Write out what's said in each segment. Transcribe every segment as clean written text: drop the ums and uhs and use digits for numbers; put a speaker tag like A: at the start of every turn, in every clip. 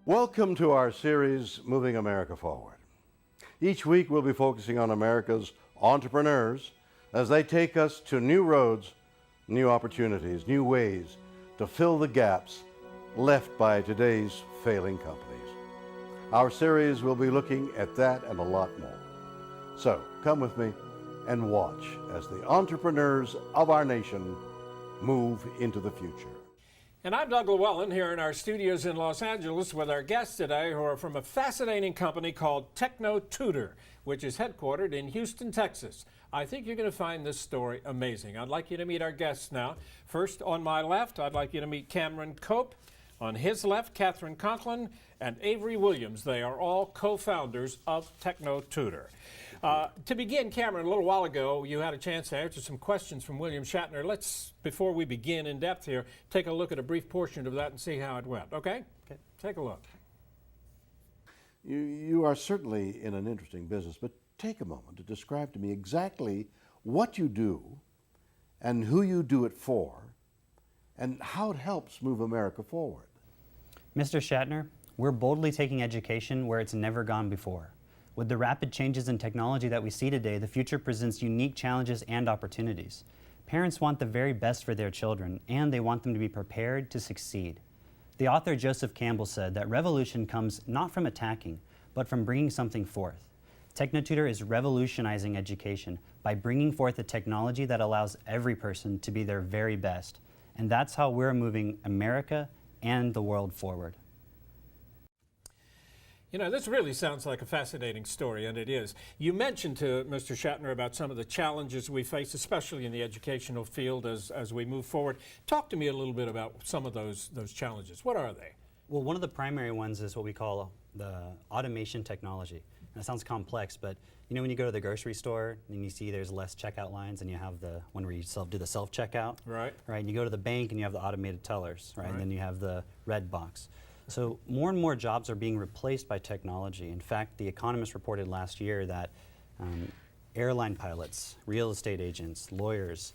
A: Welcome to our series, Moving America Forward. Each week we'll be focusing on America's entrepreneurs as they take us to new roads, new opportunities, new ways to fill the gaps left by today's failing companies. Our series will be looking at that and a lot more. So come with me and watch as the entrepreneurs of our nation move into the future.
B: And I'm Doug Llewellyn here in our studios in Los Angeles with our guests today who are from a fascinating company called Techno Tutor, which is headquartered in Houston, Texas. I think you're going to find this story amazing. I'd like you to meet our guests now. First, on my left, I'd like you to meet Cameron Cope. On his left, Katherine Conklin and Avery Williams. They are all co-founders of Techno Tutor. To begin, Cameron, a little while ago, you had a chance to answer some questions from William Shatner. Let's, before we begin in depth here, take a look at a brief portion of that and see how it went. Okay? Okay. Take a look.
A: You are certainly in an interesting business, but take a moment to describe to me exactly what you do and who you do it for and how it helps move America forward.
C: Mr. Shatner, we're boldly taking education where it's never gone before. With the rapid changes in technology that we see today, the future presents unique challenges and opportunities. Parents want the very best for their children, and they want them to be prepared to succeed. The author Joseph Campbell said that revolution comes not from attacking, but from bringing something forth. TechnoTutor is revolutionizing education by bringing forth a technology that allows every person to be their very best. And that's how we're moving America and the world forward.
B: You know, this really sounds like a fascinating story, and it is. You mentioned to Mr. Shatner about some of the challenges we face, especially in the educational field as we move forward. Talk to me a little bit about some of those challenges. What are they?
C: Well, one of the primary ones is what we call the automation technology. And it sounds complex, but you know when you go to the grocery store and you see there's less checkout lines and you have the one where you do the self-checkout?
B: Right.
C: Right, and you go to the bank and you have the automated tellers, right? And then you have the red box. So more and more jobs are being replaced by technology. In fact, The Economist reported last year that airline pilots, real estate agents, lawyers,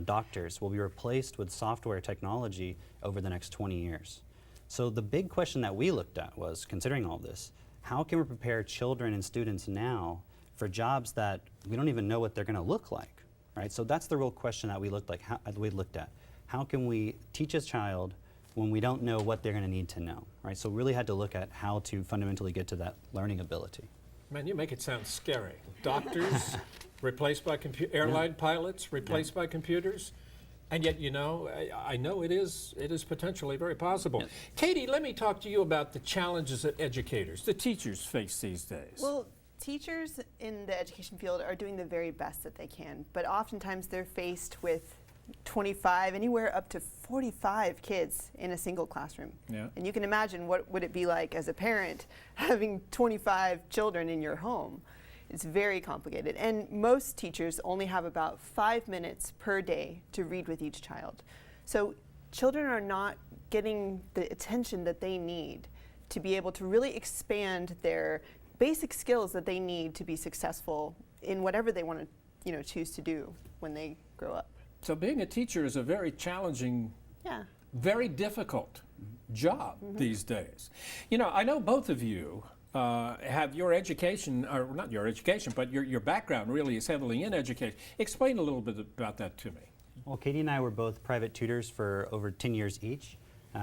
C: doctors will be replaced with software technology over the next 20 years. So the big question that we looked at was, considering all this, how can we prepare children and students now for jobs that we don't even know what they're going to look like, right? So that's the real question that we looked at. How can we teach a child when we don't know what they're going to need to know, right? So we really had to look at how to fundamentally get to that learning ability.
B: Man, you make it sound scary. Doctors replaced by airline pilots replaced by computers. And yet, you know, I know it is potentially very possible.
C: Yes.
B: Katie, let me talk to you about the challenges that educators, the teachers face these days.
D: Well, teachers in the education field are doing the very best that they can, but oftentimes they're faced with 25, anywhere up to 45 kids in a single classroom.
B: Yeah.
D: And you can imagine what would it be like as a parent having 25 children in your home. It's very complicated. And most teachers only have about 5 minutes per day to read with each child. So children are not getting the attention that they need to be able to really expand their basic skills that they need to be successful in whatever they want to, you know, choose to do when they grow up.
B: So being a teacher is a very challenging, very difficult job these days. You know, I know both of you have your education, or not your education, but your background really is heavily in education. Explain a little bit about that to me.
C: Well, Katie and I were both private tutors for over 10 years each.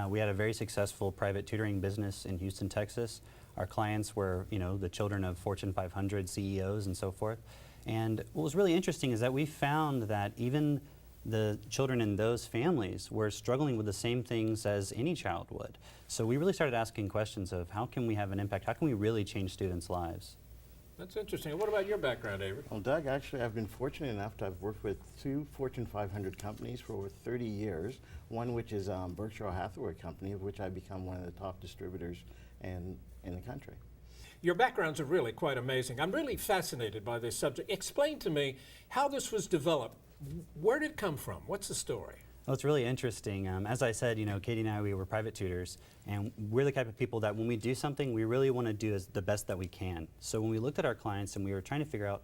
C: We had a very successful private tutoring business in Houston, Texas. Our clients were, you know, the children of Fortune 500 CEOs and so forth. And what was really interesting is that we found that even the children in those families were struggling with the same things as any child would. So we really started asking questions of how can we have an impact? How can we really change students' lives?
B: That's interesting. What about your background, Avery?
E: Well, Doug, actually, I've been fortunate enough to have worked with 2 Fortune 500 companies for over 30 years, one which is Berkshire Hathaway Company, of which I've become one of the top distributors in the country.
B: Your backgrounds are really quite amazing. I'm really fascinated by this subject. Explain to me how this was developed. Where did it come from? What's the story?
C: Well, it's really interesting. As I said, you know, Katie and I, we were private tutors, and we're the type of people that when we do something, we really want to do as the best that we can. So when we looked at our clients and we were trying to figure out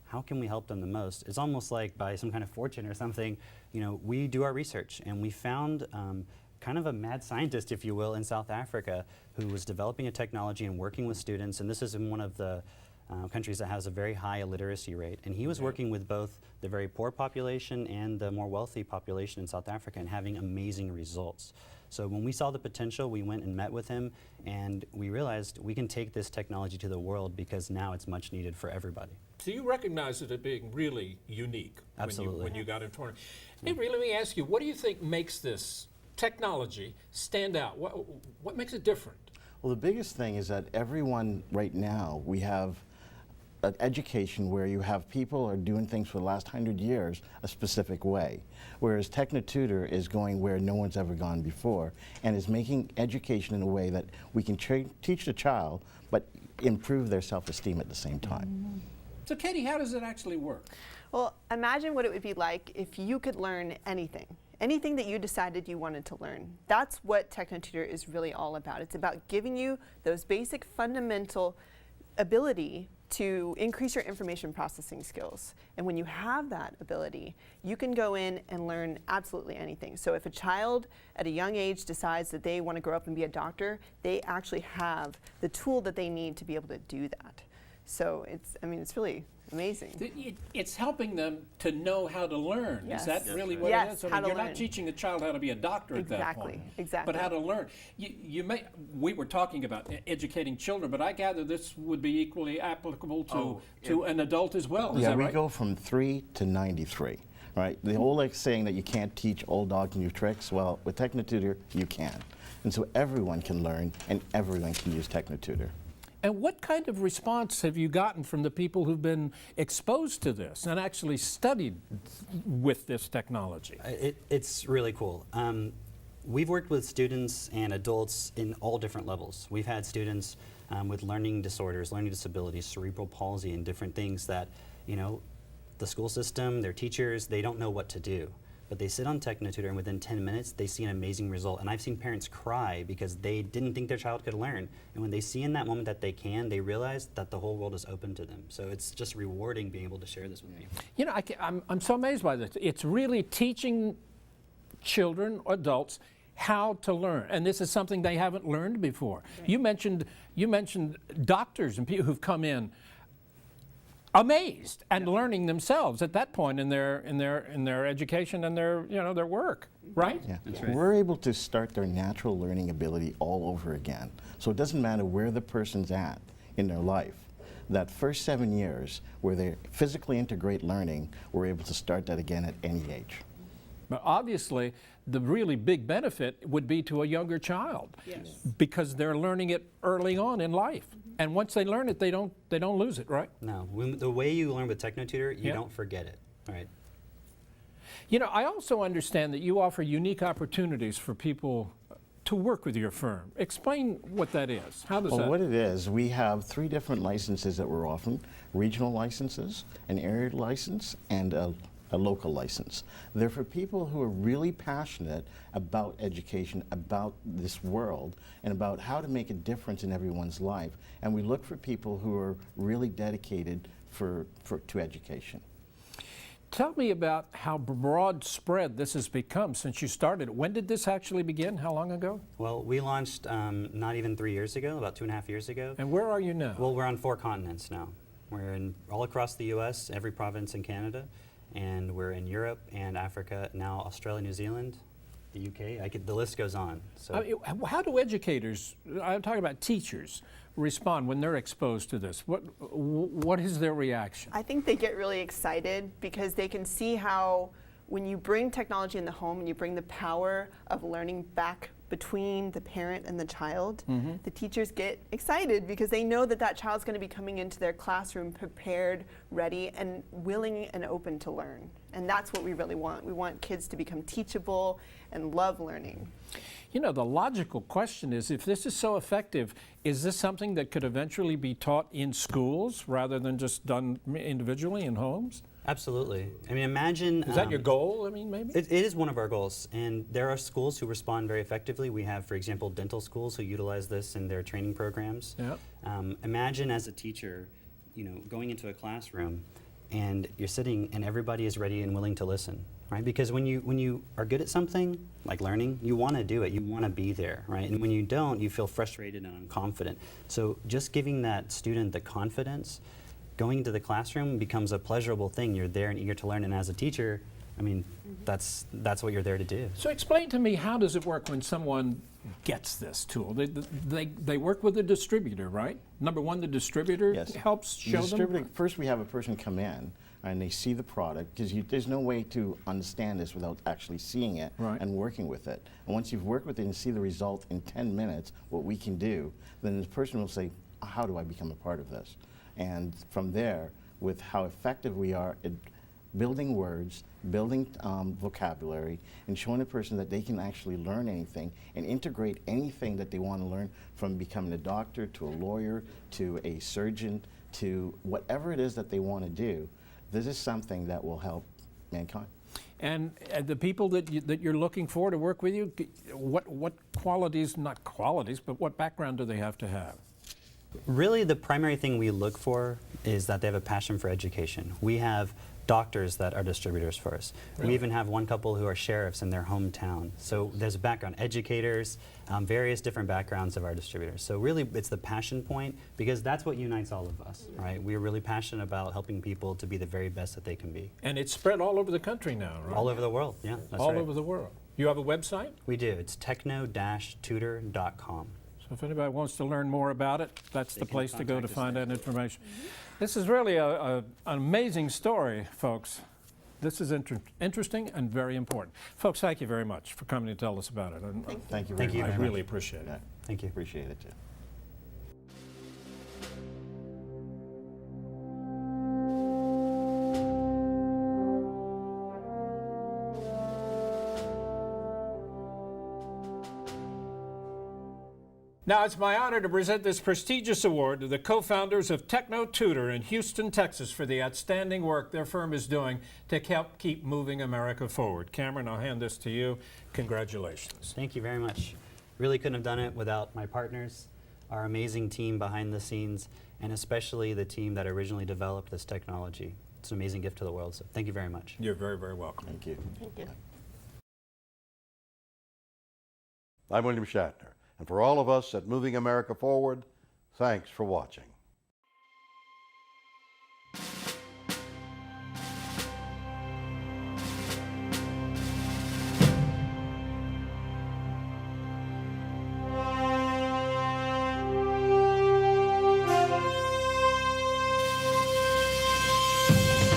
C: how can we help them the most, it's almost like by some kind of fortune or something, you know, we do our research, and we found kind of a mad scientist, if you will, in South Africa who was developing a technology and working with students, and this is in one of the countries that has a very high illiteracy rate. And he was working with both the very poor population and the more wealthy population in South Africa and having amazing results. So when we saw the potential, we went and met with him, and we realized we can take this technology to the world because now it's much needed for everybody.
B: So you recognize it as being really unique
C: Absolutely.
B: when you got into it. Avery, let me ask you, what do you think makes this technology stand out? What makes it different?
E: Well, the biggest thing is that everyone right now, we have an education where you have people are doing things for the last 100 years a specific way, whereas TechnoTutor is going where no one's ever gone before and is making education in a way that we can teach the child but improve their self-esteem at the same time.
B: So Katie, how does it actually work?
D: Well, imagine what it would be like if you could learn anything. Anything that you decided you wanted to learn. That's what TechnoTutor is really all about. It's about giving you those basic fundamental ability to increase your information processing skills. And when you have that ability, you can go in and learn absolutely anything. So if a child at a young age decides that they want to grow up and be a doctor, they actually have the tool that they need to be able to do that. So it's really amazing.
B: It's helping them to know how to learn.
D: Yes.
B: Is that really what
D: Yes,
B: it is? I
D: how
B: mean,
D: to
B: you're
D: learn.
B: not teaching a child how to be a doctor at that point.
D: Exactly.
B: But how to learn. We were talking about educating children, but I gather this would be equally applicable to an adult as well. Is
E: Yeah,
B: that
E: we
B: right?
E: go from 3 to 93. Right? The whole saying that you can't teach old dogs new tricks, well, with TechnoTutor, you can. And so everyone can learn and everyone can use TechnoTutor.
B: And what kind of response have you gotten from the people who've been exposed to this and actually studied with this technology?
C: It's really cool. We've worked with students and adults in all different levels. We've had students with learning disorders, learning disabilities, cerebral palsy, and different things that, the school system, their teachers, they don't know what to do. But they sit on TechnoTutor and within 10 minutes, they see an amazing result. And I've seen parents cry because they didn't think their child could learn. And when they see in that moment that they can, they realize that the whole world is open to them. So it's just rewarding being able to share this with people.
B: I'm so amazed by this. It's really teaching children, adults, how to learn. And this is something they haven't learned before. Right. You mentioned doctors and people who've come in amazed and learning themselves at that point in their education and their work, right?
E: Yeah.
C: That's right.
E: We're able to start their natural learning ability all over again. So it doesn't matter where the person's at in their life. That first 7 years where they physically integrate learning, we're able to start that again at any age.
B: But obviously, the really big benefit would be to a younger child, because they're learning it early on in life. And once they learn it, they don't lose it, right?
C: No, the way you learn with TechnoTutor, you don't forget it, right?
B: I also understand that you offer unique opportunities for people to work with your firm. Explain what that is. How does that?
E: What it is, we have 3 different licenses that we're offering: regional licenses, an area license, and a local license. They're for people who are really passionate about education, about this world, and about how to make a difference in everyone's life. And we look for people who are really dedicated to education.
B: Tell me about how broad spread this has become since you started. When did this actually begin? How long ago?
C: Well, we launched not even 3 years ago, about 2.5 years ago.
B: And where are you now?
C: Well, we're on 4 continents now. We're all across the U.S., every province in Canada, and we're in Europe and Africa, now Australia, New Zealand, the UK. The list goes on. So,
B: how do educators, I'm talking about teachers, respond when they're exposed to this? What is their reaction?
D: I think they get really excited because they can see how when you bring technology in the home and you bring the power of learning back between the parent and the child, the teachers get excited because they know that that child's going to be coming into their classroom prepared, ready, and willing and open to learn. And that's what we really want. We want kids to become teachable and love learning.
B: The logical question is, if this is so effective, is this something that could eventually be taught in schools rather than just done individually in homes?
C: absolutely. I mean, imagine...
B: Is that your goal, I mean, maybe?
C: It is one of our goals, and there are schools who respond very effectively. We have, for example, dental schools who utilize this in their training programs.
B: Yep.
C: Imagine as a teacher, going into a classroom, and you're sitting and everybody is ready and willing to listen. right? Because when you are good at something, like learning, you want to do it, you want to be there, right? And when you don't, you feel frustrated and unconfident. So just giving that student the confidence, going into the classroom becomes a pleasurable thing. You're there and eager to learn, and as a teacher, I mean, that's what you're there to do.
B: So explain to me, how does it work when someone gets this tool? They work with a distributor, right? Number one, the distributor
E: Yes.
B: helps show them?
E: First, we have a person come in and they see the product, because there's no way to understand this without actually seeing it
B: Right.
E: and working with it. And once you've worked with it and see the result in 10 minutes, what we can do, then the person will say, how do I become a part of this? And from there, with how effective we are at building words, building vocabulary, and showing a person that they can actually learn anything and integrate anything that they want to learn, from becoming a doctor to a lawyer to a surgeon to whatever it is that they want to do, this is something that will help mankind.
B: And the people that you're looking for to work with you, what qualities, not qualities, but what background do they have to have?
C: Really, the primary thing we look for is that they have a passion for education. We have doctors that are distributors for us.
B: Really?
C: We even have one couple who are sheriffs in their hometown. So there's a background, educators, various different backgrounds of our distributors. So really, it's the passion point, because that's what unites all of us, right? We're really passionate about helping people to be the very best that they can be.
B: And it's spread all over the country now, right?
C: All over the world, yeah, that's
B: all
C: right.
B: over the world. You have a website?
C: We do. It's techno-tutor.com.
B: So if anybody wants to learn more about it, that's the
C: can
B: place to go to
C: contact us
B: find
C: there.
B: that information. This is really an amazing story, folks. This is interesting and very important. Folks, thank you very much for coming to tell us about it.
E: Thank you
C: Thank
E: very
C: you
E: much.
B: I really appreciate it.
E: Yeah,
C: Thank you.
E: appreciate it too.
B: Now, it's my honor to present this prestigious award to the co-founders of Techno Tutor in Houston, Texas, for the outstanding work their firm is doing to help keep moving America forward. Cameron, I'll hand this to you. Congratulations.
C: Thank you very much. Really couldn't have done it without my partners, our amazing team behind the scenes, and especially the team that originally developed this technology. It's an amazing gift to the world, so thank you very much.
B: You're very, very welcome.
E: Thank you.
D: Thank you.
A: I'm William Shatner, and for all of us at Moving America Forward, thanks for watching.